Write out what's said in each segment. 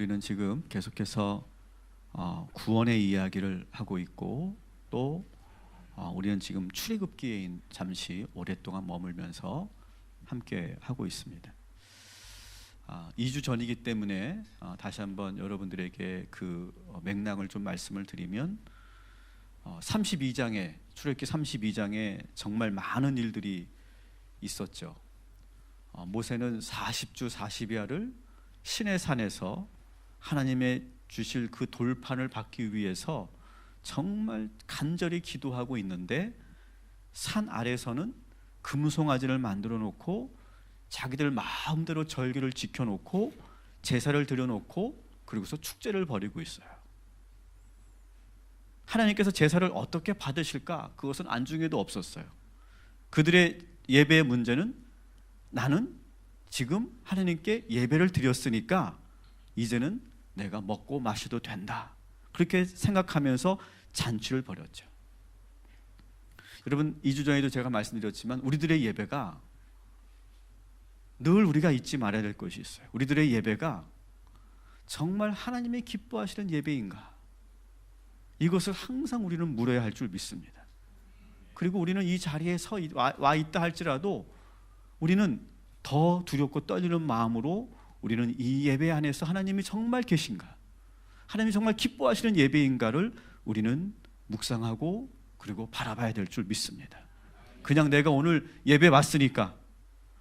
우리는 지금 계속해서 구원의 이야기를 하고 있고 또 우리는 지금 출애굽기에 잠시 오랫동안 머물면서 함께 하고 있습니다. 2주 전이기 때문에 다시 한번 여러분들에게 그 맥락을 좀 말씀을 드리면 32장에 출애굽기 32장에 정말 많은 일들이 있었죠. 모세는 40주 40야를 시내산에서 하나님의 주실 그 돌판을 받기 위해서 정말 간절히 기도하고 있는데 산 아래서는 금송아지를 만들어 놓고 자기들 마음대로 절기를 지켜놓고 제사를 드려놓고 그리고서 축제를 벌이고 있어요. 하나님께서 제사를 어떻게 받으실까? 그것은 안중에도 없었어요. 그들의 예배의 문제는 나는 지금 하나님께 예배를 드렸으니까 이제는 내가 먹고 마셔도 된다, 그렇게 생각하면서 잔치를 벌였죠. 여러분, 2주 전에도 제가 말씀드렸지만 우리들의 예배가 늘 우리가 잊지 말아야 될 것이 있어요. 우리들의 예배가 정말 하나님이 기뻐하시는 예배인가, 이것을 항상 우리는 물어야 할 줄 믿습니다. 그리고 우리는 이 자리에 와 있다 할지라도 우리는 더 두렵고 떨리는 마음으로 우리는 이 예배 안에서 하나님이 정말 계신가, 하나님이 정말 기뻐하시는 예배인가를 우리는 묵상하고 그리고 바라봐야 될 줄 믿습니다. 그냥 내가 오늘 예배 왔으니까,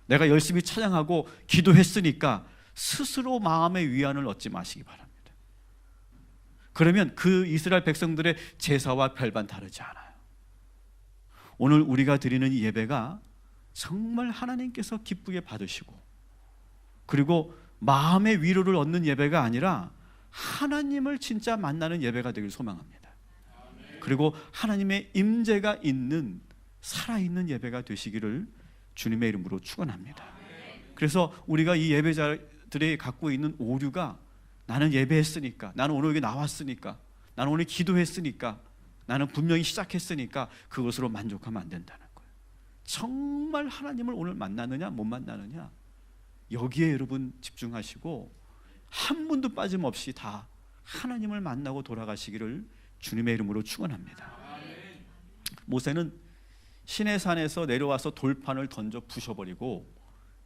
내가 열심히 찬양하고 기도했으니까 스스로 마음의 위안을 얻지 마시기 바랍니다. 그러면 그 이스라엘 백성들의 제사와 별반 다르지 않아요. 오늘 우리가 드리는 이 예배가 정말 하나님께서 기쁘게 받으시고 그리고 마음의 위로를 얻는 예배가 아니라 하나님을 진짜 만나는 예배가 되길 소망합니다. 그리고 하나님의 임재가 있는 살아있는 예배가 되시기를 주님의 이름으로 축원합니다. 그래서 우리가 이 예배자들이 갖고 있는 오류가, 나는 예배했으니까, 나는 오늘 여기 나왔으니까, 나는 오늘 기도했으니까, 나는 분명히 시작했으니까 그것으로 만족하면 안 된다는 거예요. 정말 하나님을 오늘 만나느냐 못 만나느냐, 여기에 여러분 집중하시고 한 분도 빠짐없이 다 하나님을 만나고 돌아가시기를 주님의 이름으로 축원합니다. 모세는 시내산에서 내려와서 돌판을 던져 부셔버리고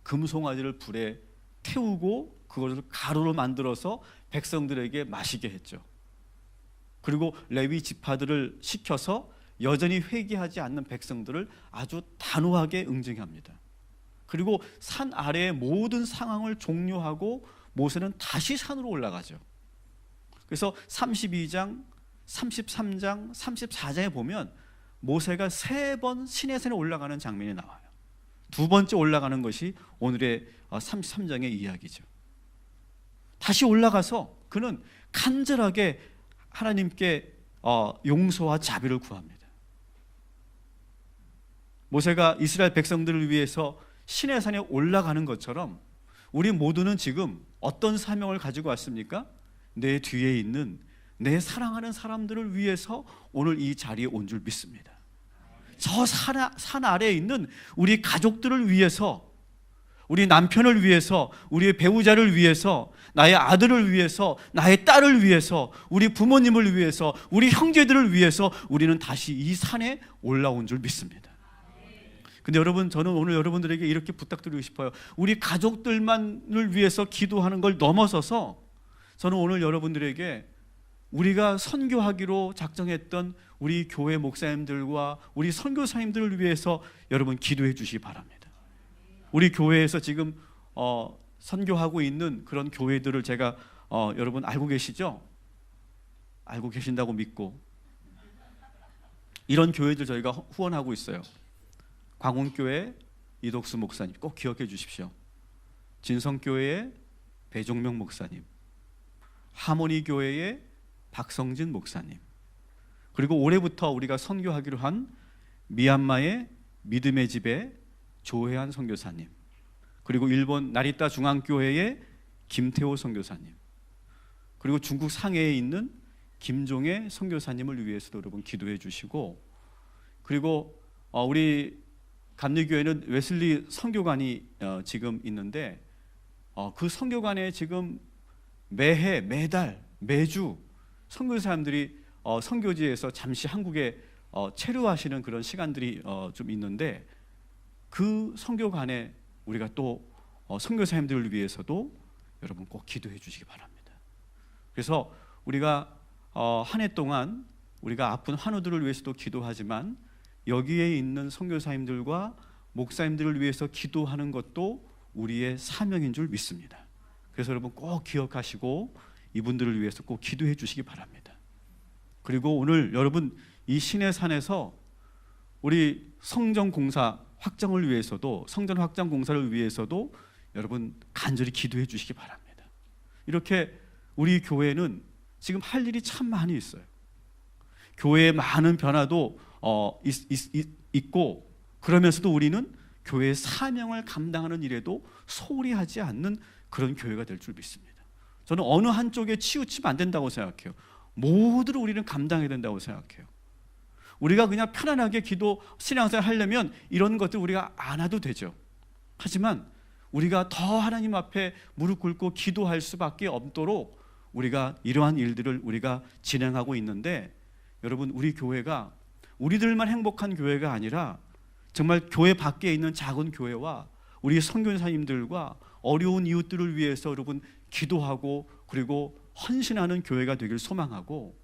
금송아지를 불에 태우고 그것을 가루로 만들어서 백성들에게 마시게 했죠. 그리고 레위 지파들을 시켜서 여전히 회개하지 않는 백성들을 아주 단호하게 응징합니다. 그리고 산 아래의 모든 상황을 종료하고 모세는 다시 산으로 올라가죠. 그래서 32장, 33장, 34장에 보면 모세가 3번 시내산에 올라가는 장면이 나와요. 2번째 올라가는 것이 오늘의 33장의 이야기죠. 다시 올라가서 그는 간절하게 하나님께 용서와 자비를 구합니다. 모세가 이스라엘 백성들을 위해서 시내산에 올라가는 것처럼 우리 모두는 지금 어떤 사명을 가지고 왔습니까? 내 뒤에 있는 내 사랑하는 사람들을 위해서 오늘 이 자리에 온 줄 믿습니다. 저 산 아래에 있는 우리 가족들을 위해서, 우리 남편을 위해서, 우리의 배우자를 위해서, 나의 아들을 위해서, 나의 딸을 위해서, 우리 부모님을 위해서, 우리 형제들을 위해서 우리는 다시 이 산에 올라온 줄 믿습니다. 근데 여러분, 저는 오늘 여러분들에게 이렇게 부탁드리고 싶어요. 우리 가족들만을 위해서 기도하는 걸 넘어서서 저는 오늘 여러분들에게 우리가 선교하기로 작정했던 우리 교회 목사님들과 우리 선교사님들을 위해서 여러분 기도해 주시기 바랍니다. 우리 교회에서 지금 선교하고 있는 그런 교회들을 제가 여러분 알고 계시죠? 알고 계신다고 믿고 이런 교회들 저희가 후원하고 있어요. 광운교회 이덕수 목사님 꼭 기억해 주십시오. 진성교회의 배종명 목사님, 하모니교회의 박성진 목사님, 그리고 올해부터 우리가 선교하기로 한 미얀마의 믿음의 집의 조혜한 선교사님, 그리고 일본 나리타 중앙교회의 김태호 선교사님, 그리고 중국 상해에 있는 김종의 선교사님을 위해서도 여러분 기도해 주시고, 그리고 우리 감리교회는 웨슬리 선교관이 지금 있는데 그 선교관에 지금 매해, 매달, 매주 선교사님들이 선교지에서 잠시 한국에 체류하시는 그런 시간들이 좀 있는데, 그 선교관에 우리가 또 선교사님들을 위해서도 여러분 꼭 기도해 주시기 바랍니다. 그래서 우리가 한 해 동안 우리가 아픈 환우들을 위해서도 기도하지만, 여기에 있는 선교사님들과 목사님들을 위해서 기도하는 것도 우리의 사명인 줄 믿습니다. 그래서 여러분 꼭 기억하시고 이분들을 위해서 꼭 기도해 주시기 바랍니다. 그리고 오늘 여러분 이 시내산에서 우리 성전 공사 확장을 위해서도, 성전 확장 공사를 위해서도 여러분 간절히 기도해 주시기 바랍니다. 이렇게 우리 교회는 지금 할 일이 참 많이 있어요. 교회에 많은 변화도 있고, 그러면서도 우리는 교회의 사명을 감당하는 일에도 소홀히 하지 않는 그런 교회가 될 줄 믿습니다. 저는 어느 한쪽에 치우치면 안 된다고 생각해요. 모두를 우리는 감당해야 된다고 생각해요. 우리가 그냥 편안하게 기도, 신앙생활 하려면 이런 것들 우리가 안 해도 되죠. 하지만 우리가 더 하나님 앞에 무릎 꿇고 기도할 수밖에 없도록 우리가 이러한 일들을 우리가 진행하고 있는데, 여러분 우리 교회가 우리들만 행복한 교회가 아니라 정말 교회 밖에 있는 작은 교회와 우리 선교사님들과 어려운 이웃들을 위해서 여러분 기도하고 그리고 헌신하는 교회가 되길 소망하고,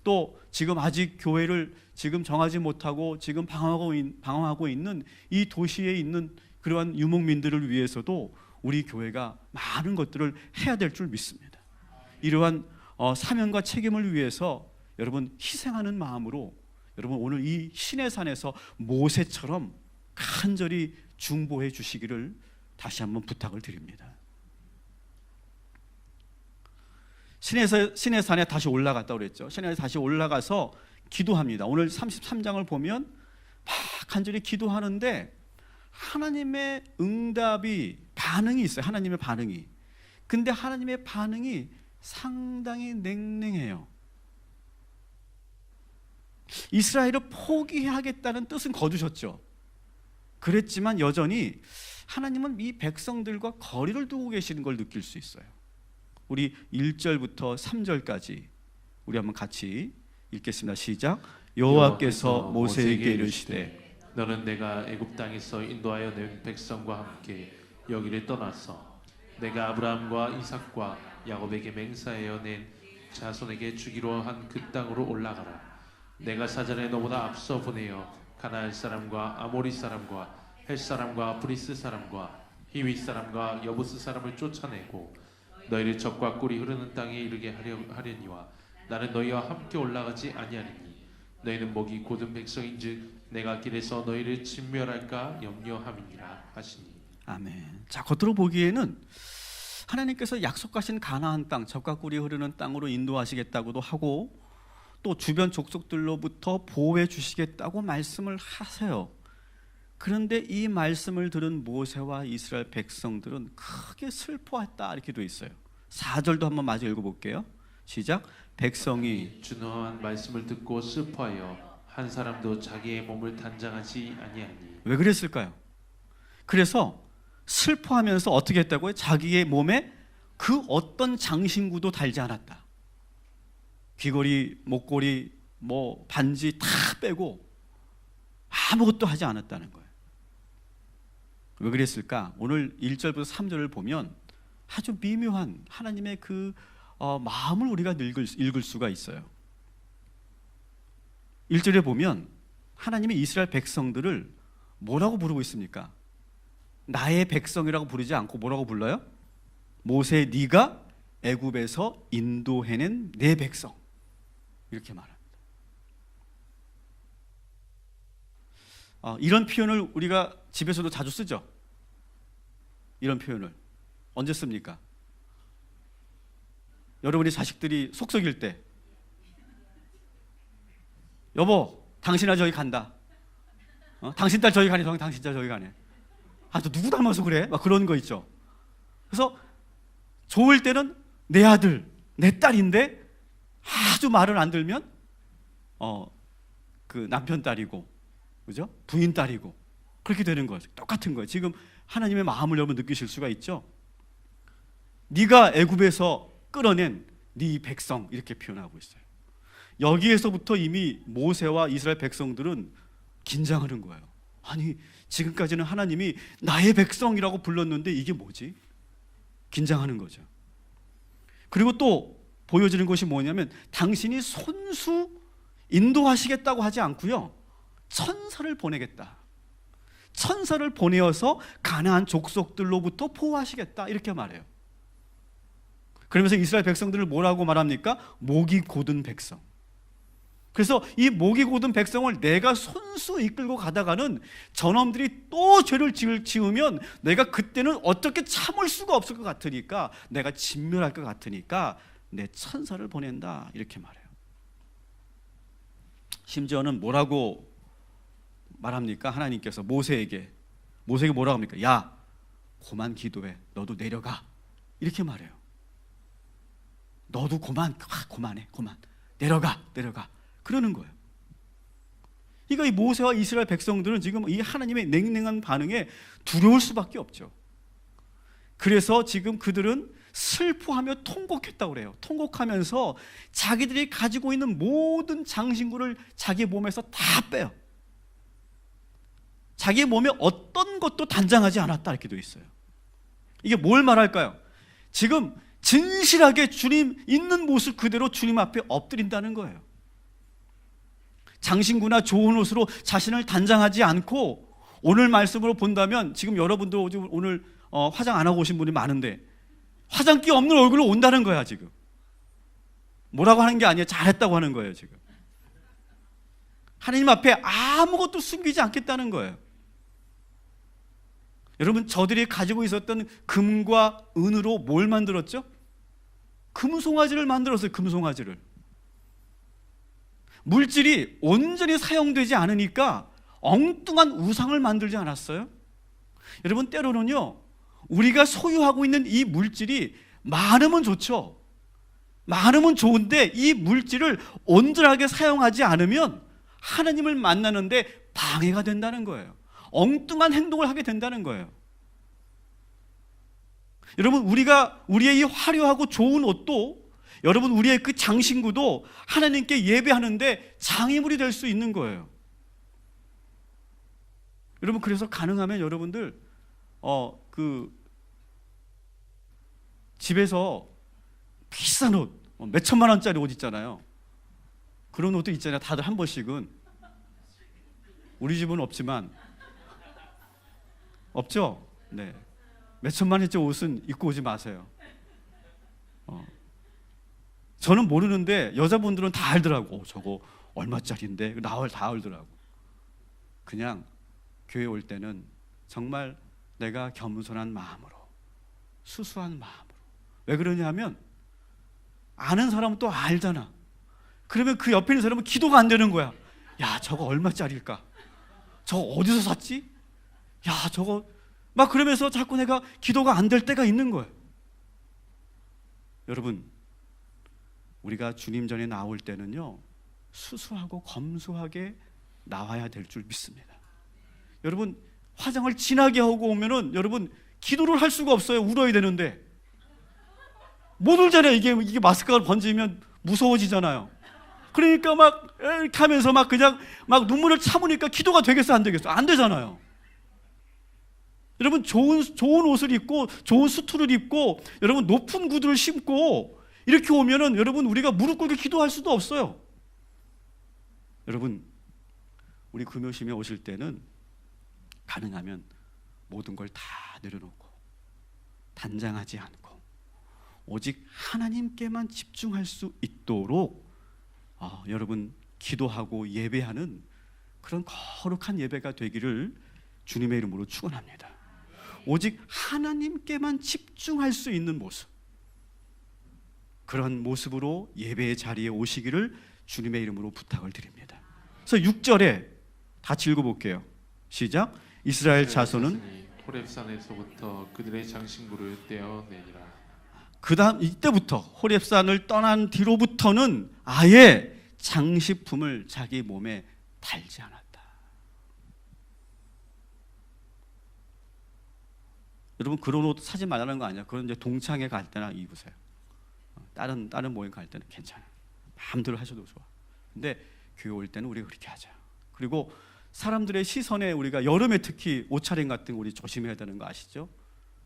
또 지금 아직 교회를 지금 정하지 못하고 지금 방황하고 있는 이 도시에 있는 그러한 유목민들을 위해서도 우리 교회가 많은 것들을 해야 될 줄 믿습니다. 이러한 사명과 책임을 위해서 여러분 희생하는 마음으로 여러분 오늘 이 시내산에서 모세처럼 간절히 중보해 주시기를 다시 한번 부탁을 드립니다. 시내산에 다시 올라갔다고 그랬죠. 시내산에 다시 올라가서 기도합니다. 오늘 33장을 보면 막 간절히 기도하는데 하나님의 응답이, 반응이 있어요. 하나님의 반응이. 근데 하나님의 반응이 상당히 냉랭해요. 이스라엘을 포기하겠다는 뜻은 거두셨죠. 그랬지만 여전히 하나님은 이 백성들과 거리를 두고 계시는 걸 느낄 수 있어요. 우리 1절부터 3절까지 우리 한번 같이 읽겠습니다. 시작. 여호와께서 모세에게 이르시되 너는 내가 애굽 땅에서 인도하여 낸 백성과 함께 여기를 떠나서 내가 아브라함과 이삭과 야곱에게 맹세하여 낸 자손에게 주기로 한 그 땅으로 올라가라. 내가 사전에 너보다 앞서 보내어 가나안 사람과 아모리 사람과 헷 사람과 브리스 사람과 히위 사람과 여부스 사람을 쫓아내고 너희를 적과 꿀이 흐르는 땅에 이르게 하려니와 나는 너희와 함께 올라가지 아니하리니 너희는 목이 곧은 백성인즉 내가 길에서 너희를 진멸할까 염려함이니라 하시니. 아멘. 자, 겉으로 보기에는 하나님께서 약속하신 가나안 땅, 적과 꿀이 흐르는 땅으로 인도하시겠다고도 하고 또 주변 족속들로부터 보호해 주시겠다고 말씀을 하세요. 그런데 이 말씀을 들은 모세와 이스라엘 백성들은 크게 슬퍼했다 이렇게 돼 있어요. 4절도 한번 마저 읽어볼게요. 시작. 백성이 준엄한 말씀을 듣고 슬퍼하여 한 사람도 자기의 몸을 단장하지 아니하니. 왜 그랬을까요? 그래서 슬퍼하면서 어떻게 했다고요? 자기의 몸에 그 어떤 장신구도 달지 않았다. 귀걸이, 목걸이, 뭐 반지 다 빼고 아무것도 하지 않았다는 거예요. 왜 그랬을까? 오늘 1절부터 3절을 보면 아주 미묘한 하나님의 그 마음을 우리가 읽을 수가 있어요. 1절에 보면 하나님이 이스라엘 백성들을 뭐라고 부르고 있습니까? 나의 백성이라고 부르지 않고 뭐라고 불러요? 모세, 네가 애굽에서 인도해낸 내 백성, 이렇게 말합니다. 이런 표현을 우리가 집에서도 자주 쓰죠. 이런 표현을 언제 씁니까? 여러분이 자식들이 속썩일 때, 여보, 당신 아들 저기 간다. 당신 딸 저기 가네. 당신 딸 저기 가네. 또 누구 닮아서 그래? 막 그런 거 있죠. 그래서 좋을 때는 내 아들, 내 딸인데 아주 말을 안 들면 그 남편 딸이고, 그죠? 부인 딸이고 그렇게 되는 거예요. 똑같은 거예요. 지금 하나님의 마음을 여러분 느끼실 수가 있죠. 네가 애굽에서 끌어낸 네 백성 이렇게 표현하고 있어요. 여기에서부터 이미 모세와 이스라엘 백성들은 긴장하는 거예요. 아니 지금까지는 하나님이 나의 백성이라고 불렀는데 이게 뭐지? 긴장하는 거죠. 그리고 또 보여지는 것이 뭐냐면 당신이 손수 인도하시겠다고 하지 않고요, 천사를 보내겠다. 천사를 보내어서 가나안 족속들로부터 보호하시겠다 이렇게 말해요. 그러면서 이스라엘 백성들을 뭐라고 말합니까? 목이 곧은 백성. 그래서 이 목이 곧은 백성을 내가 손수 이끌고 가다가는 저놈들이 또 죄를 지으면 내가 그때는 어떻게 참을 수가 없을 것 같으니까, 내가 진멸할 것 같으니까 내 천사를 보낸다 이렇게 말해요. 심지어는 뭐라고 말합니까? 하나님께서 모세에게 뭐라고 합니까? 야, 그만 기도해. 너도 내려가. 이렇게 말해요. 너도 그만해. 내려가. 그러는 거예요. 그러니까 이 모세와 이스라엘 백성들은 지금 이 하나님의 냉랭한 반응에 두려울 수밖에 없죠. 그래서 지금 그들은 슬퍼하며 통곡했다고 그래요. 통곡하면서 자기들이 가지고 있는 모든 장신구를 자기 몸에서 다 빼요. 자기 몸에 어떤 것도 단장하지 않았다 이렇게 되어 있어요. 이게 뭘 말할까요? 지금 진실하게 주님 있는 모습 그대로 주님 앞에 엎드린다는 거예요. 장신구나 좋은 옷으로 자신을 단장하지 않고, 오늘 말씀으로 본다면 지금 여러분들 오늘 화장 안 하고 오신 분이 많은데 화장기 없는 얼굴로 온다는 거야. 지금 뭐라고 하는 게 아니에요. 잘했다고 하는 거예요. 지금 하나님 앞에 아무것도 숨기지 않겠다는 거예요. 여러분, 저들이 가지고 있었던 금과 은으로 뭘 만들었죠? 금송아지를 만들었어요. 금송아지를. 물질이 온전히 사용되지 않으니까 엉뚱한 우상을 만들지 않았어요? 여러분, 때로는요, 우리가 소유하고 있는 이 물질이 많으면 좋죠. 많으면 좋은데 이 물질을 온전하게 사용하지 않으면 하나님을 만나는데 방해가 된다는 거예요. 엉뚱한 행동을 하게 된다는 거예요. 여러분, 우리의 이 화려하고 좋은 옷도, 여러분 우리의 그 장신구도 하나님께 예배하는데 장애물이 될 수 있는 거예요. 여러분, 그래서 가능하면 여러분들 집에서 비싼 옷, 몇 천만 원짜리 옷 있잖아요. 그런 옷도 있잖아요. 다들 한 번씩은. 우리 집은 없지만. 없죠? 네. 몇 천만 원짜리 옷은 입고 오지 마세요. 저는 모르는데 여자분들은 다 알더라고. 저거 얼마짜리인데? 다 알더라고. 그냥 교회 올 때는 정말 내가 겸손한 마음으로, 수수한 마음으로. 왜 그러냐면 아는 사람은 또 알잖아. 그러면 그 옆에 있는 사람은 기도가 안 되는 거야. 야, 저거 얼마짜리일까? 저거 어디서 샀지? 야, 저거 막 그러면서 자꾸 내가 기도가 안 될 때가 있는 거예요. 여러분, 우리가 주님 전에 나올 때는요, 수수하고 검소하게 나와야 될 줄 믿습니다. 여러분, 화장을 진하게 하고 오면은 여러분 기도를 할 수가 없어요. 울어야 되는데 못 울잖아요. 이게 마스크가 번지면 무서워지잖아요. 그러니까 막 이렇게 하면서 막 그냥 막 눈물을 참으니까 기도가 되겠어 안 되겠어? 안 되잖아요. 여러분, 좋은 옷을 입고 좋은 수트를 입고 여러분 높은 구두를 신고 이렇게 오면은 여러분 우리가 무릎 꿇고 기도할 수도 없어요. 여러분, 우리 금요심에 오실 때는 가능하면 모든 걸 다 내려놓고 단장하지 않고 오직 하나님께만 집중할 수 있도록 여러분 기도하고 예배하는 그런 거룩한 예배가 되기를 주님의 이름으로 축원합니다. 오직 하나님께만 집중할 수 있는 모습, 그런 모습으로 예배의 자리에 오시기를 주님의 이름으로 부탁을 드립니다. 그래서 6절에 같이 읽어볼게요. 시작. 이스라엘 자손은 호렙산에서부터 그들의 장신구를 떼어내니라. 그다음 이때부터 호렙산을 떠난 뒤로부터는 아예 장식품을 자기 몸에 달지 않았다. 여러분, 그런 옷 사지 말라는 거 아니야. 그런 이제 동창회 갈 때나 입으세요. 다른 모임 갈 때는 괜찮아. 마음대로 하셔도 좋아. 근데 교회 올 때는 우리가 그렇게 하자. 그리고 사람들의 시선에 우리가 여름에 특히 옷차림 같은 거 우리 조심해야 되는 거 아시죠?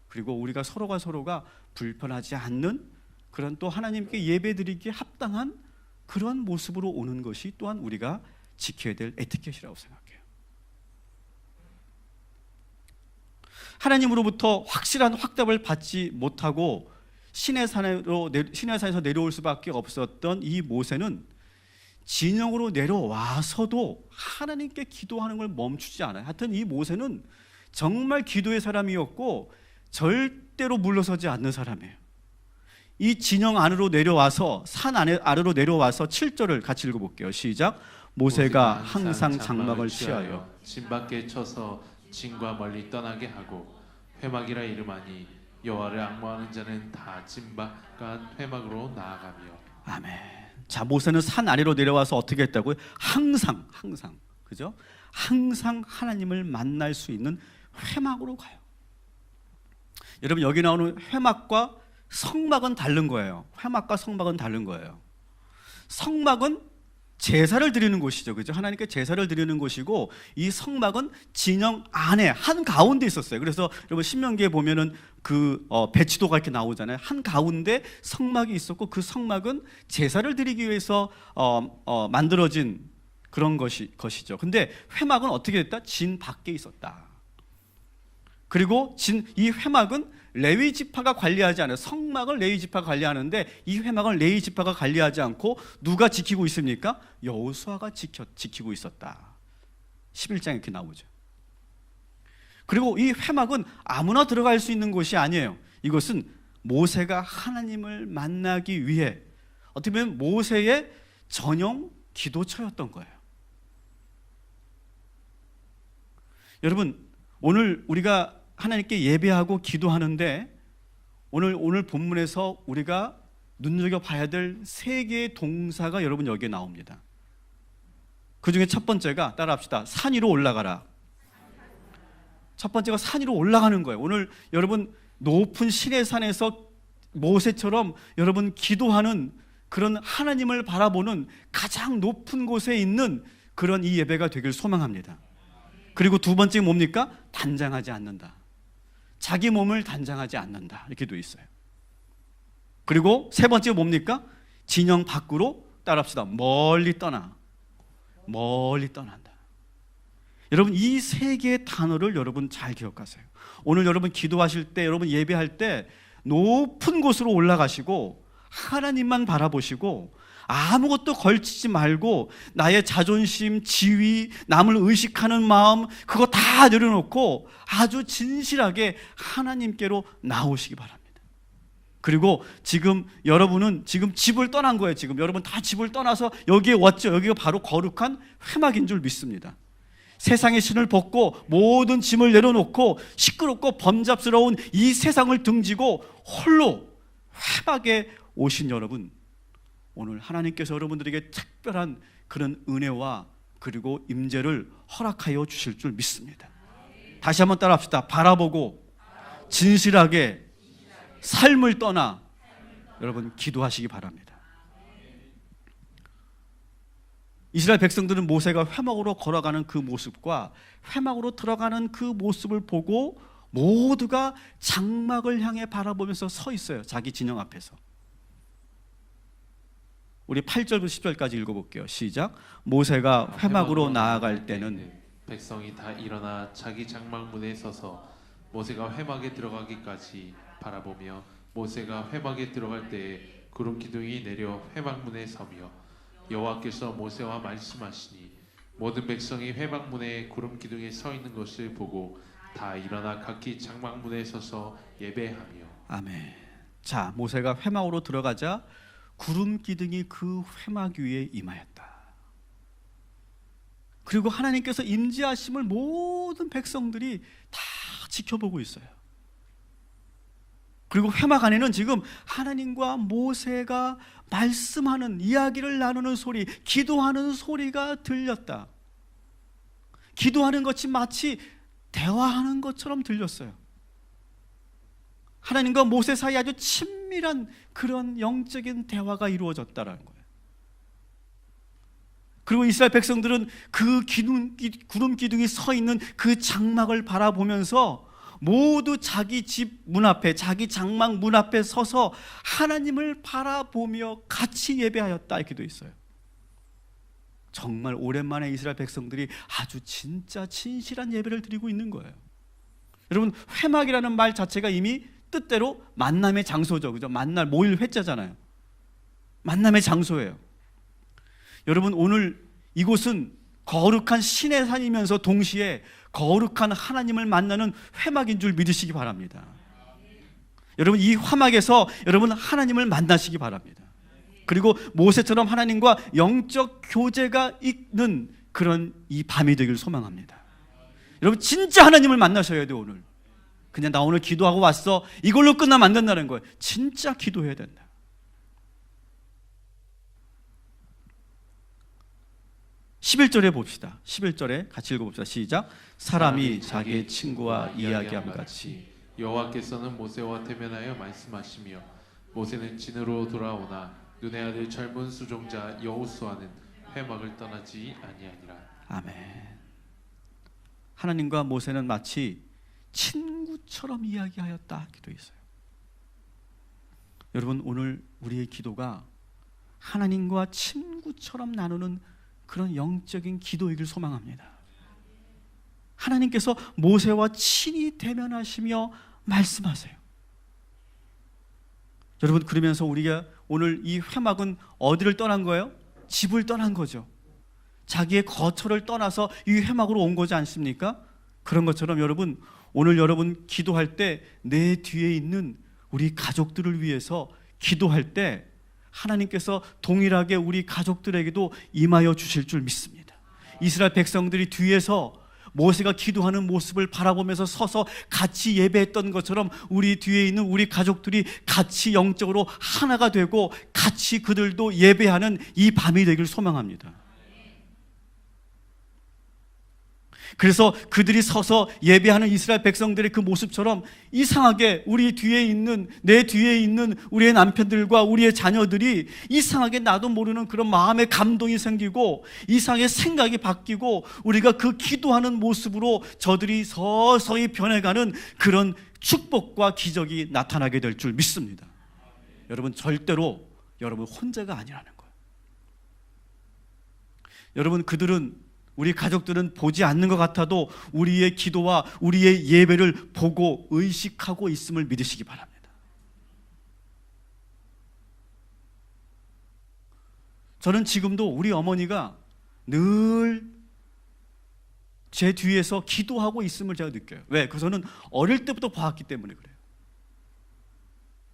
그리고 우리가 서로가 불편하지 않는 그런 또 하나님께 예배드리기에 합당한 그런 모습으로 오는 것이 또한 우리가 지켜야 될 에티켓이라고 생각해요. 하나님으로부터 확실한 확답을 받지 못하고 시내산에서 내려올 수밖에 없었던 이 모세는 진영으로 내려와서도 하나님께 기도하는 걸 멈추지 않아요. 하여튼 이 모세는 정말 기도의 사람이었고 절대로 물러서지 않는 사람이에요. 이 진영 안으로 내려와서 산 아래로 내려와서 7절을 같이 읽어볼게요. 시작. 모세가 항상 장막을 취하여 진 밖에 쳐서 진과 멀리 떠나게 하고 회막이라 이름하니 여호와를 앙모하는 자는 다 진 바깥 회막으로 나아가며. 아멘. 자, 모세는 산 아래로 내려와서 어떻게 했다고요? 항상 그죠? 항상 하나님을 만날 수 있는 회막으로 가요. 여러분, 여기 나오는 회막과 성막은 다른 거예요. 회막과 성막은 다른 거예요. 성막은 제사를 드리는 곳이죠, 그죠? 하나님께 제사를 드리는 곳이고, 이 성막은 진영 안에 한 가운데 있었어요. 그래서 여러분 신명기에 보면은 그 배치도가 이렇게 나오잖아요. 한 가운데 성막이 있었고, 그 성막은 제사를 드리기 위해서 만들어진 그런 것이죠. 근데 회막은 어떻게 됐다? 진 밖에 있었다. 그리고 이 회막은 레위 지파가 관리하지 않아요. 성막을 레위 지파가 관리하는데 이 회막을 레위 지파가 관리하지 않고 누가 지키고 있습니까? 여호수아가 지키고 있었다. 11장에 이렇게 나오죠. 그리고 이 회막은 아무나 들어갈 수 있는 곳이 아니에요. 이것은 모세가 하나님을 만나기 위해 어떻게 보면 모세의 전용 기도처였던 거예요. 여러분, 오늘 우리가 하나님께 예배하고 기도하는데 오늘 본문에서 우리가 눈여겨봐야 될 세 개의 동사가 여러분 여기에 나옵니다. 그 중에 첫 번째가, 따라합시다. 산 위로 올라가라. 첫 번째가 산 위로 올라가는 거예요. 오늘 여러분 높은 시내산에서 모세처럼 여러분 기도하는 그런 하나님을 바라보는 가장 높은 곳에 있는 그런 이 예배가 되길 소망합니다. 그리고 두 번째 뭡니까? 단장하지 않는다. 자기 몸을 단장하지 않는다. 이렇게 돼 있어요. 그리고 세 번째 뭡니까? 진영 밖으로, 따라합시다. 멀리 떠난다. 여러분, 이 세 개의 단어를 여러분 잘 기억하세요. 오늘 여러분 기도하실 때, 여러분 예배할 때 높은 곳으로 올라가시고 하나님만 바라보시고 아무것도 걸치지 말고 나의 자존심, 지위, 남을 의식하는 마음 그거 다 내려놓고 아주 진실하게 하나님께로 나오시기 바랍니다. 그리고 지금 여러분은 지금 집을 떠난 거예요. 지금 여러분 다 집을 떠나서 여기에 왔죠. 여기가 바로 거룩한 회막인 줄 믿습니다. 세상의 신을 벗고 모든 짐을 내려놓고 시끄럽고 범잡스러운 이 세상을 등지고 홀로 회막에 오신 여러분, 오늘 하나님께서 여러분들에게 특별한 그런 은혜와 그리고 임재를 허락하여 주실 줄 믿습니다. 다시 한번 따라합시다. 바라보고 진실하게 삶을 떠나 여러분 기도하시기 바랍니다. 이스라엘 백성들은 모세가 회막으로 걸어가는 그 모습과 회막으로 들어가는 그 모습을 보고 모두가 장막을 향해 바라보면서 서 있어요. 자기 진영 앞에서. 우리 8절부터 10절까지 읽어볼게요. 시작. 모세가 회막으로 나아갈 때는 백성이 다 일어나 자기 장막문에 서서 모세가 회막에 들어가기까지 바라보며 모세가 회막에 들어갈 때에 구름 기둥이 내려 회막문에 서며 여호와께서 모세와 말씀하시니 모든 백성이 회막문에 구름 기둥에 서 있는 것을 보고 다 일어나 각기 장막문에 서서 예배하며. 아멘. 자, 모세가 회막으로 들어가자 구름 기둥이 그 회막 위에 임하였다. 그리고 하나님께서 임재하심을 모든 백성들이 다 지켜보고 있어요. 그리고 회막 안에는 지금 하나님과 모세가 말씀하는, 이야기를 나누는 소리, 기도하는 소리가 들렸다. 기도하는 것이 마치 대화하는 것처럼 들렸어요. 하나님과 모세 사이에 아주 친밀한 그런 영적인 대화가 이루어졌다라는 거예요. 그리고 이스라엘 백성들은 그 구름 기둥이 서 있는 그 장막을 바라보면서 모두 자기 집 문 앞에, 자기 장막 문 앞에 서서 하나님을 바라보며 같이 예배하였다 이렇게 돼 있어요. 정말 오랜만에 이스라엘 백성들이 아주 진짜 진실한 예배를 드리고 있는 거예요. 여러분, 회막이라는 말 자체가 이미 뜻대로 만남의 장소죠. 그죠? 만날 모일 회자잖아요. 만남의 장소예요. 여러분, 오늘 이곳은 거룩한 신의 산이면서 동시에 거룩한 하나님을 만나는 회막인 줄 믿으시기 바랍니다. 여러분, 이 회막에서 여러분 하나님을 만나시기 바랍니다. 그리고 모세처럼 하나님과 영적 교제가 있는 그런 이 밤이 되길 소망합니다. 여러분, 진짜 하나님을 만나셔야 돼요. 오늘 그냥 나 오늘 기도하고 왔어 이걸로 끝나면 안 된다는 거예요. 진짜 기도해야 된다. 11절에 봅시다. 11절에 같이 읽어봅시다. 시작. 사람이 자기의 친구와 이야기함 같이 여호와께서는 모세와 대면하여 말씀하시며 모세는 진으로 돌아오나 눈의 아들 젊은 수종자 여호수아는 회막을 떠나지 아니하니라. 아멘. 하나님과 모세는 마치 친구처럼 이야기하였다 기도 있어요. 여러분, 오늘 우리의 기도가 하나님과 친구처럼 나누는 그런 영적인 기도이길 소망합니다. 하나님께서 모세와 친히 대면하시며 말씀하세요. 여러분, 그러면서 우리가 오늘 이 회막은 어디를 떠난 거예요? 집을 떠난 거죠. 자기의 거처를 떠나서 이 회막으로 온 거지 않습니까? 그런 것처럼 여러분, 오늘 여러분 기도할 때 내 뒤에 있는 우리 가족들을 위해서 기도할 때 하나님께서 동일하게 우리 가족들에게도 임하여 주실 줄 믿습니다. 이스라엘 백성들이 뒤에서 모세가 기도하는 모습을 바라보면서 서서 같이 예배했던 것처럼 우리 뒤에 있는 우리 가족들이 같이 영적으로 하나가 되고 같이 그들도 예배하는 이 밤이 되길 소망합니다. 그래서 그들이 서서 예배하는 이스라엘 백성들의 그 모습처럼 이상하게 우리 뒤에 있는, 내 뒤에 있는 우리의 남편들과 우리의 자녀들이 이상하게 나도 모르는 그런 마음의 감동이 생기고 이상하게 생각이 바뀌고 우리가 그 기도하는 모습으로 저들이 서서히 변해가는 그런 축복과 기적이 나타나게 될 줄 믿습니다. 여러분, 절대로 여러분 혼자가 아니라는 거예요. 여러분, 우리 가족들은 보지 않는 것 같아도 우리의 기도와 우리의 예배를 보고 의식하고 있음을 믿으시기 바랍니다. 저는 지금도 우리 어머니가 늘 제 뒤에서 기도하고 있음을 제가 느껴요. 왜? 그래서는 어릴 때부터 봐왔기 때문에 그래요.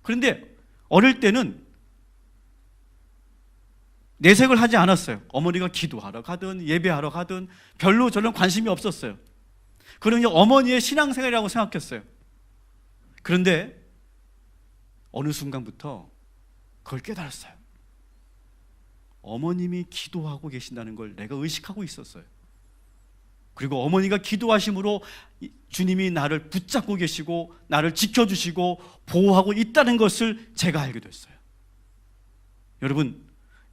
그런데 어릴 때는 내색을 하지 않았어요. 어머니가 기도하러 가든 예배하러 가든 별로 저는 관심이 없었어요. 그런 어머니의 신앙생활이라고 생각했어요. 그런데 어느 순간부터 그걸 깨달았어요. 어머님이 기도하고 계신다는 걸 내가 의식하고 있었어요. 그리고 어머니가 기도하심으로 주님이 나를 붙잡고 계시고 나를 지켜주시고 보호하고 있다는 것을 제가 알게 됐어요.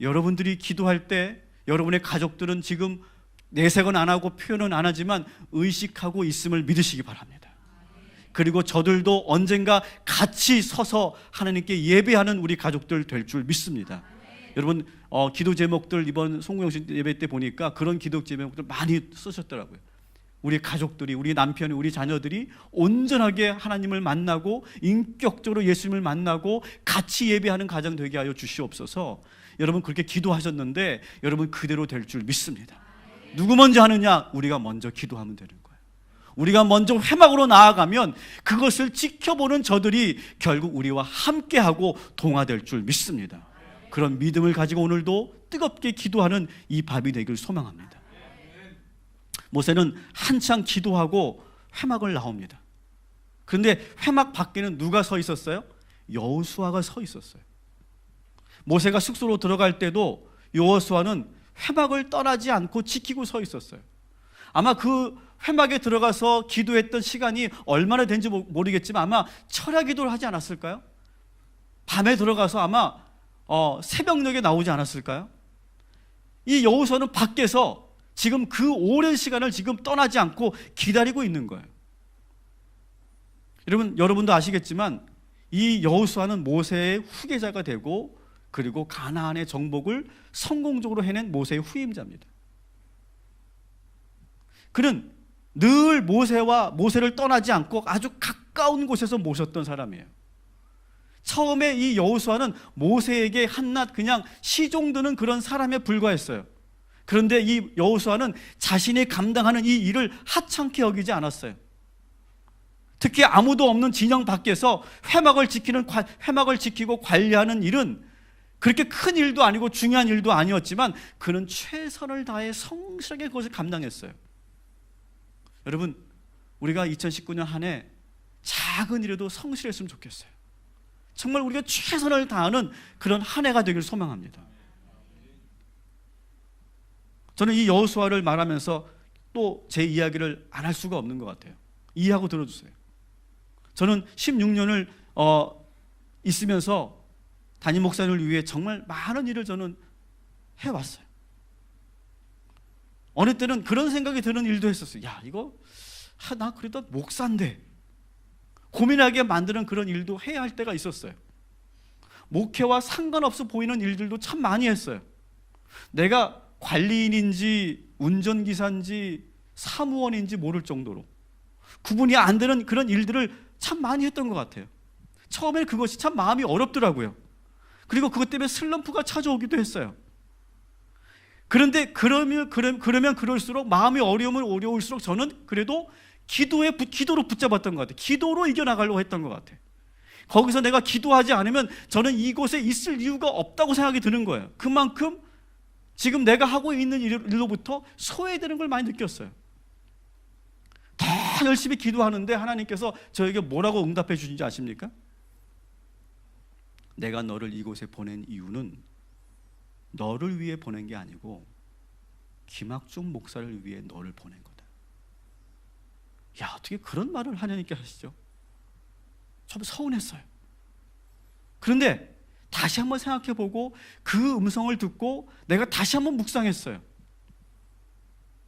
여러분들이 기도할 때 여러분의 가족들은 지금 내색은 안 하고 표현은 안 하지만 의식하고 있음을 믿으시기 바랍니다. 그리고 저들도 언젠가 같이 서서 하나님께 예배하는 우리 가족들 될 줄 믿습니다. 여러분, 기도 제목들 이번 송구영신 예배 때 보니까 그런 기도 제목들 많이 쓰셨더라고요. 우리 가족들이, 우리 남편이, 우리 자녀들이 온전하게 하나님을 만나고 인격적으로 예수님을 만나고 같이 예배하는 가정 되게 하여 주시옵소서. 여러분, 그렇게 기도하셨는데 여러분 그대로 될 줄 믿습니다. 누구 먼저 하느냐? 우리가 먼저 기도하면 되는 거예요. 우리가 먼저 회막으로 나아가면 그것을 지켜보는 저들이 결국 우리와 함께하고 동화될 줄 믿습니다. 그런 믿음을 가지고 오늘도 뜨겁게 기도하는 이 밤이 되길 소망합니다. 모세는 한창 기도하고 회막을 나옵니다. 그런데 회막 밖에는 누가 서 있었어요? 여호수아가 서 있었어요. 모세가 숙소로 들어갈 때도 여호수아는 회막을 떠나지 않고 지키고 서 있었어요. 아마 그 회막에 들어가서 기도했던 시간이 얼마나 된지 모르겠지만 아마 철야 기도를 하지 않았을까요? 밤에 들어가서 아마 새벽녘에 나오지 않았을까요? 이 여호수아는 밖에서 지금 그 오랜 시간을 지금 떠나지 않고 기다리고 있는 거예요. 여러분도 아시겠지만 이 여호수아는 모세의 후계자가 되고 그리고 가나안의 정복을 성공적으로 해낸 모세의 후임자입니다. 그는 늘 모세를 떠나지 않고 아주 가까운 곳에서 모셨던 사람이에요. 처음에 이 여호수아는 모세에게 한낱 그냥 시종드는 그런 사람에 불과했어요. 그런데 이 여호수아는 자신이 감당하는 이 일을 하찮게 여기지 않았어요. 특히 아무도 없는 진영 밖에서 회막을 지키고 관리하는 일은 그렇게 큰 일도 아니고 중요한 일도 아니었지만 그는 최선을 다해 성실하게 그것을 감당했어요. 여러분, 우리가 2019년 한 해 작은 일에도 성실했으면 좋겠어요. 정말 우리가 최선을 다하는 그런 한 해가 되기를 소망합니다. 저는 이 여호수아를 말하면서 또 제 이야기를 안 할 수가 없는 것 같아요. 이해하고 들어주세요. 저는 16년을 있으면서 담임 목사님을 위해 정말 많은 일을 저는 해왔어요. 어느 때는 그런 생각이 드는 일도 했었어요. 야, 이거 나 그래도 목사인데 고민하게 만드는 그런 일도 해야 할 때가 있었어요. 목회와 상관없어 보이는 일들도 참 많이 했어요. 내가 관리인인지 운전기사인지 사무원인지 모를 정도로 구분이 안 되는 그런 일들을 참 많이 했던 것 같아요. 처음에는 그것이 참 마음이 어렵더라고요. 그리고 그것 때문에 슬럼프가 찾아오기도 했어요. 그런데 그러면 그럴수록 마음이 어려울수록 저는 그래도 기도로 붙잡았던 것 같아요. 기도로 이겨나가려고 했던 것 같아요. 거기서 내가 기도하지 않으면 저는 이곳에 있을 이유가 없다고 생각이 드는 거예요. 그만큼 지금 내가 하고 있는 일로부터 소외되는 걸 많이 느꼈어요. 더 열심히 기도하는데 하나님께서 저에게 뭐라고 응답해 주신지 아십니까? 내가 너를 이곳에 보낸 이유는 너를 위해 보낸 게 아니고 김학중 목사를 위해 너를 보낸 거다. 야, 어떻게 그런 말을 하나님께 하시죠? 좀 서운했어요. 그런데 다시 한번 생각해보고 그 음성을 듣고 내가 다시 한번 묵상했어요.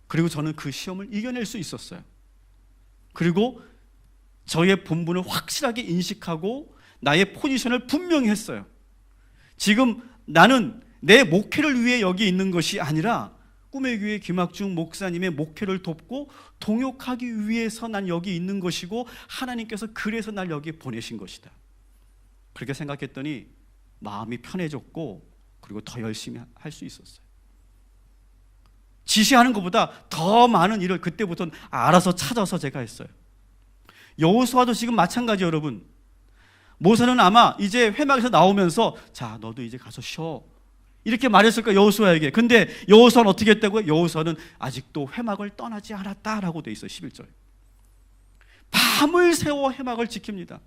그리고 저는 그 시험을 이겨낼 수 있었어요. 그리고 저의 본분을 확실하게 인식하고 나의 포지션을 분명히 했어요. 지금 나는 내 목회를 위해 여기 있는 것이 아니라 꿈의 교회 김학중 목사님의 목회를 돕고 동역하기 위해서 난 여기 있는 것이고 하나님께서 그래서 날 여기 보내신 것이다. 그렇게 생각했더니 마음이 편해졌고 그리고 더 열심히 할 수 있었어요. 지시하는 것보다 더 많은 일을 그때부터는 알아서 찾아서 제가 했어요. 여호수아도 지금 마찬가지. 여러분, 모세는 아마 이제 회막에서 나오면서 자, 너도 이제 가서 쉬어 이렇게 말했을 거예요, 여호수아에게. 근데 여호수아는 어떻게 했다고요? 여호수아는 아직도 회막을 떠나지 않았다라고 돼 있어요. 11절. 밤을 새워 회막을 지킵니다.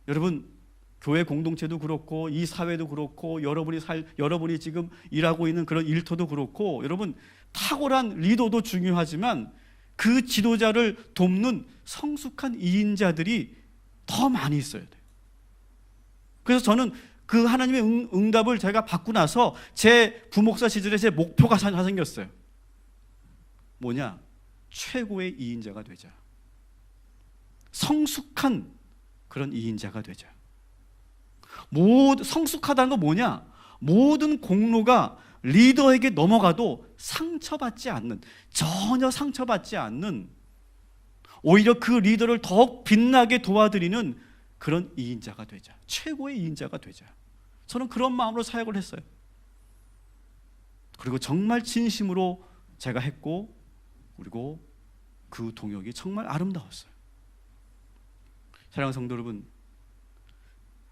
여러분, 교회 공동체도 그렇고 이 사회도 그렇고 여러분이 지금 일하고 있는 그런 일터도 그렇고 여러분, 탁월한 리더도 중요하지만 그 지도자를 돕는 성숙한 이인자들이 더 많이 있어야 돼요. 그래서 저는 그 하나님의 응답을 제가 받고 나서 제 부목사 시절에 제 목표가 하나 생겼어요. 뭐냐? 최고의 이인자가 되자. 성숙한 그런 이인자가 되자. 성숙하다는 건 뭐냐? 모든 공로가 리더에게 넘어가도 전혀 상처받지 않는, 오히려 그 리더를 더욱 빛나게 도와드리는 그런 이인자가 되자. 최고의 이인자가 되자. 저는 그런 마음으로 사역을 했어요. 그리고 정말 진심으로 제가 했고, 그리고 그 동역이 정말 아름다웠어요. 사랑하는 성도 여러분,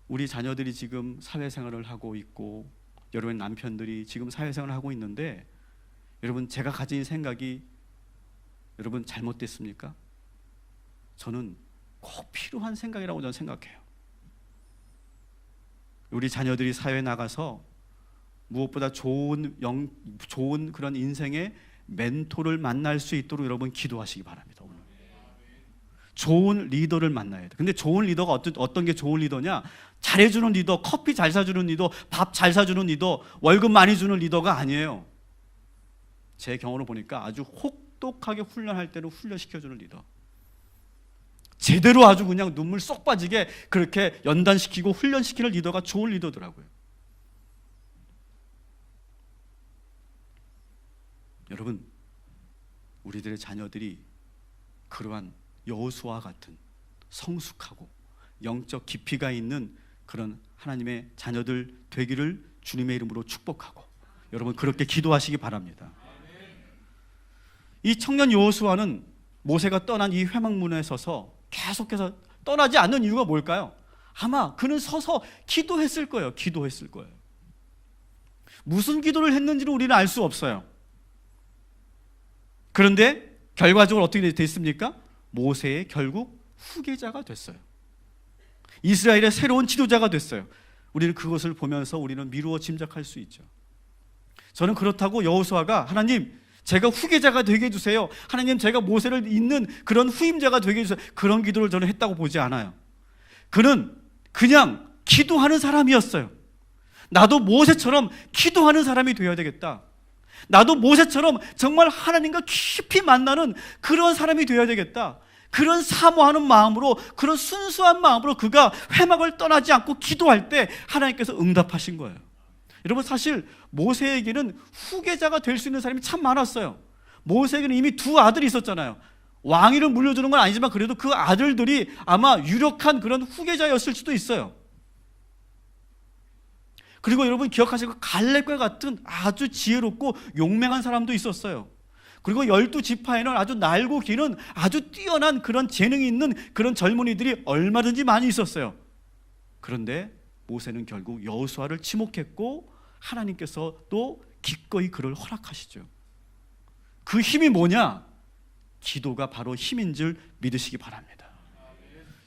우리 자녀들이 지금 사회생활을 하고 있고 여러분 남편들이 지금 사회생활을 하고 있는데 여러분, 제가 가진 생각이 여러분 잘못됐습니까? 저는 꼭 필요한 생각이라고 저는 생각해요. 우리 자녀들이 사회에 나가서 무엇보다 좋은 그런 인생의 멘토를 만날 수 있도록 여러분 기도하시기 바랍니다. 오늘 좋은 리더를 만나야 돼. 근데 좋은 리더가 어떤 게 좋은 리더냐? 잘해주는 리더, 커피 잘 사주는 리더, 밥 잘 사주는 리더, 월급 많이 주는 리더가 아니에요. 제 경험을 보니까 아주 혹독하게 훈련할 때는 훈련시켜주는 리더, 제대로 아주 그냥 눈물 쏙 빠지게 그렇게 연단시키고 훈련시키는 리더가 좋은 리더더라고요. 여러분, 우리들의 자녀들이 그러한 여호수아와 같은 성숙하고 영적 깊이가 있는 그런 하나님의 자녀들 되기를 주님의 이름으로 축복하고, 여러분 그렇게 기도하시기 바랍니다. 이 청년 여호수아는 모세가 떠난 이 회막문에 서서 계속해서 떠나지 않는 이유가 뭘까요? 아마 그는 서서 기도했을 거예요. 기도했을 거예요. 무슨 기도를 했는지는 우리는 알 수 없어요. 그런데 결과적으로 어떻게 됐습니까? 모세의 결국 후계자가 됐어요. 이스라엘의 새로운 지도자가 됐어요. 우리는 그것을 보면서 우리는 미루어 짐작할 수 있죠. 저는 그렇다고 여호수아가 하나님 제가 후계자가 되게 해주세요, 하나님 제가 모세를 잇는 그런 후임자가 되게 해주세요, 그런 기도를 저는 했다고 보지 않아요. 그는 그냥 기도하는 사람이었어요. 나도 모세처럼 기도하는 사람이 되어야 되겠다. 나도 모세처럼 정말 하나님과 깊이 만나는 그런 사람이 되어야 되겠다. 그런 사모하는 마음으로, 그런 순수한 마음으로 그가 회막을 떠나지 않고 기도할 때 하나님께서 응답하신 거예요. 여러분, 사실 모세에게는 후계자가 될 수 있는 사람이 참 많았어요. 모세에게는 이미 두 아들이 있었잖아요. 왕위를 물려주는 건 아니지만 그래도 그 아들들이 아마 유력한 그런 후계자였을 수도 있어요. 그리고 여러분 기억하시고 갈렙과 같은 아주 지혜롭고 용맹한 사람도 있었어요. 그리고 12지파에는 아주 날고 기는 아주 뛰어난 그런 재능이 있는 그런 젊은이들이 얼마든지 많이 있었어요. 그런데 모세는 결국 여호수아를 지목했고 하나님께서 또 기꺼이 그를 허락하시죠. 그 힘이 뭐냐? 기도가 바로 힘인 줄 믿으시기 바랍니다.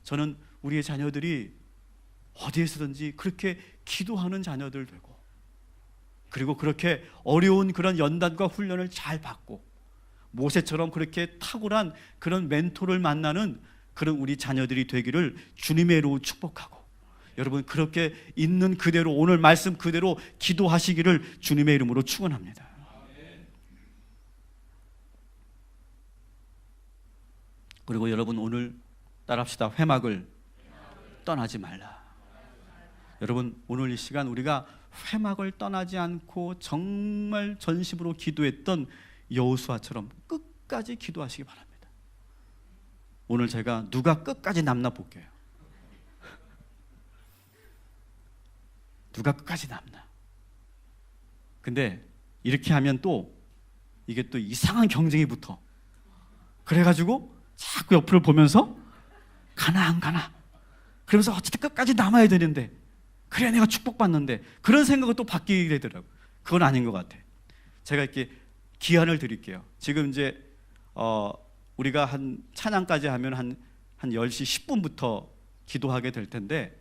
저는 우리의 자녀들이 어디에서든지 그렇게 기도하는 자녀들 되고, 그리고 그렇게 어려운 그런 연단과 훈련을 잘 받고 모세처럼 그렇게 탁월한 그런 멘토를 만나는 그런 우리 자녀들이 되기를 주님의 이름으로 축복하고, 여러분 그렇게 있는 그대로 오늘 말씀 그대로 기도하시기를 주님의 이름으로 축원합니다. 그리고 여러분 오늘 따라합시다. 회막을 떠나지 말라. 여러분 오늘 이 시간 우리가 회막을 떠나지 않고 정말 전심으로 기도했던 여호수아처럼 끝까지 기도하시기 바랍니다. 오늘 제가 누가 끝까지 남나 볼게요. 누가 끝까지 남나. 근데 이렇게 하면 또 이게 또 이상한 경쟁이 붙어. 그래가지고 자꾸 옆을 보면서 가나 안 가나, 그러면서 어쨌든 끝까지 남아야 되는데, 그래야 내가 축복받는데, 그런 생각은 또 바뀌게 되더라고요. 그건 아닌 것 같아. 제가 이렇게 기한을 드릴게요. 지금 이제 우리가 한 찬양까지 하면 한 10시 10분부터 기도하게 될 텐데,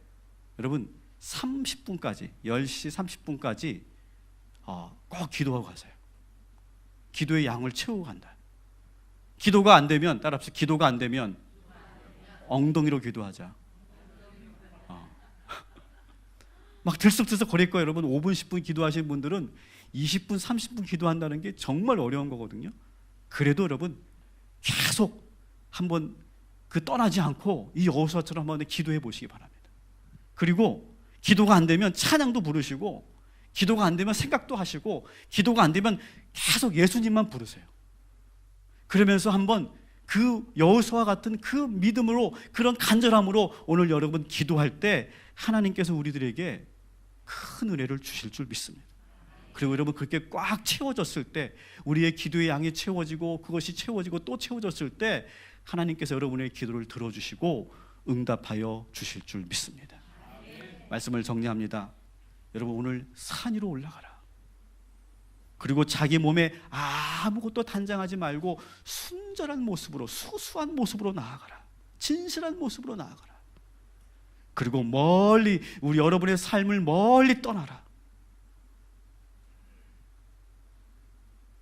여러분 30분까지 10시 30분까지 꼭 기도하고 가세요. 기도의 양을 채우고 간다. 기도가 안 되면 따라합시다. 기도가 안 되면 엉덩이로 기도하자. 막 들썩들썩 거릴 거예요. 여러분 5분 10분 기도하시는 분들은 20분 30분 기도한다는 게 정말 어려운 거거든요. 그래도 여러분 계속 한번 떠나지 않고 이 여호수아처럼 한번 기도해 보시기 바랍니다. 그리고 기도가 안 되면 찬양도 부르시고, 기도가 안 되면 생각도 하시고, 기도가 안 되면 계속 예수님만 부르세요. 그러면서 한번 그 여호수아 같은 그 믿음으로, 그런 간절함으로 오늘 여러분 기도할 때 하나님께서 우리들에게 큰 은혜를 주실 줄 믿습니다. 그리고 여러분 그렇게 꽉 채워졌을 때, 우리의 기도의 양이 채워지고 그것이 채워지고 또 채워졌을 때 하나님께서 여러분의 기도를 들어주시고 응답하여 주실 줄 믿습니다. 말씀을 정리합니다. 여러분 오늘 산 위로 올라가라. 그리고 자기 몸에 아무것도 단장하지 말고 순전한 모습으로, 수수한 모습으로 나아가라. 진실한 모습으로 나아가라. 그리고 멀리, 우리 여러분의 삶을 멀리 떠나라.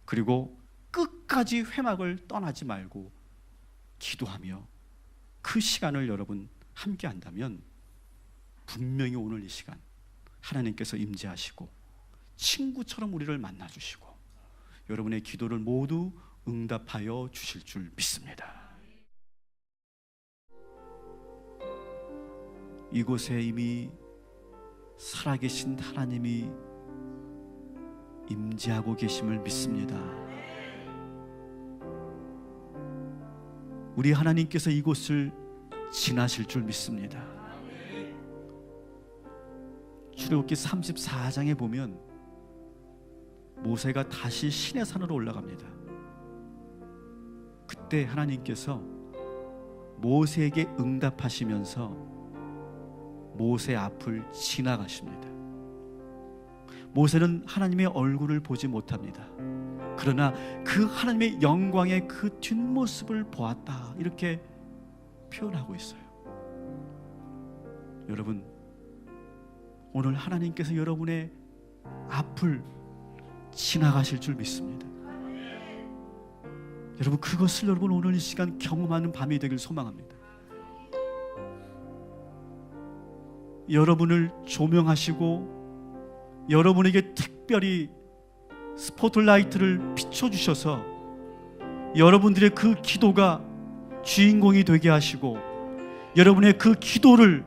그리고 끝까지 회막을 떠나지 말고 기도하며 그 시간을 여러분 함께 한다면 분명히 오늘 이 시간 하나님께서 임재하시고 친구처럼 우리를 만나주시고 여러분의 기도를 모두 응답하여 주실 줄 믿습니다. 이곳에 이미 살아계신 하나님이 임재하고 계심을 믿습니다. 우리 하나님께서 이곳을 지나실 줄 믿습니다. 출애굽기 34장에 보면 모세가 다시 시내산으로 올라갑니다. 그때 하나님께서 모세에게 응답하시면서 모세 앞을 지나가십니다. 모세는 하나님의 얼굴을 보지 못합니다. 그러나 그 하나님의 영광의 그 뒷모습을 보았다, 이렇게 표현하고 있어요. 여러분, 오늘 하나님께서 여러분의 앞을 지나가실 줄 믿습니다. 여러분, 그것을 여러분 오늘 이 시간 경험하는 밤이 되길 소망합니다. 여러분을 조명하시고 여러분에게 특별히 스포트라이트를 비춰주셔서 여러분들의 그 기도가 주인공이 되게 하시고 여러분의 그 기도를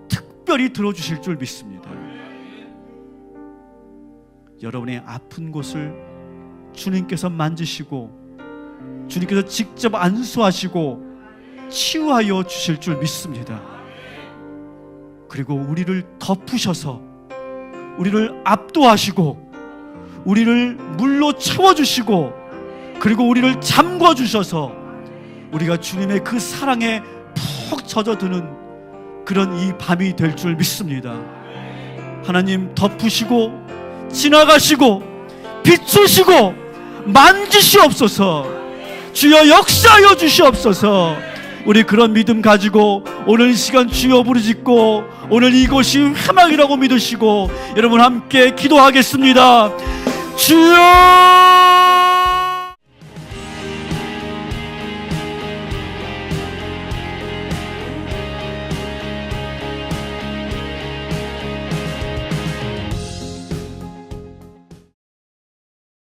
특별히 들어주실 줄 믿습니다. 여러분의 아픈 곳을 주님께서 만지시고 주님께서 직접 안수하시고 치유하여 주실 줄 믿습니다. 그리고 우리를 덮으셔서 우리를 압도하시고 우리를 물로 채워주시고 그리고 우리를 잠궈주셔서 우리가 주님의 그 사랑에 푹 젖어드는 그런 이 밤이 될 줄 믿습니다. 하나님, 덮으시고 지나가시고 비추시고 만지시옵소서. 주여 역사하여 주시옵소서. 우리 그런 믿음 가지고 오늘 이 시간 주여 부르짖고 오늘 이곳이 회막이라고 믿으시고 여러분 함께 기도하겠습니다. 주여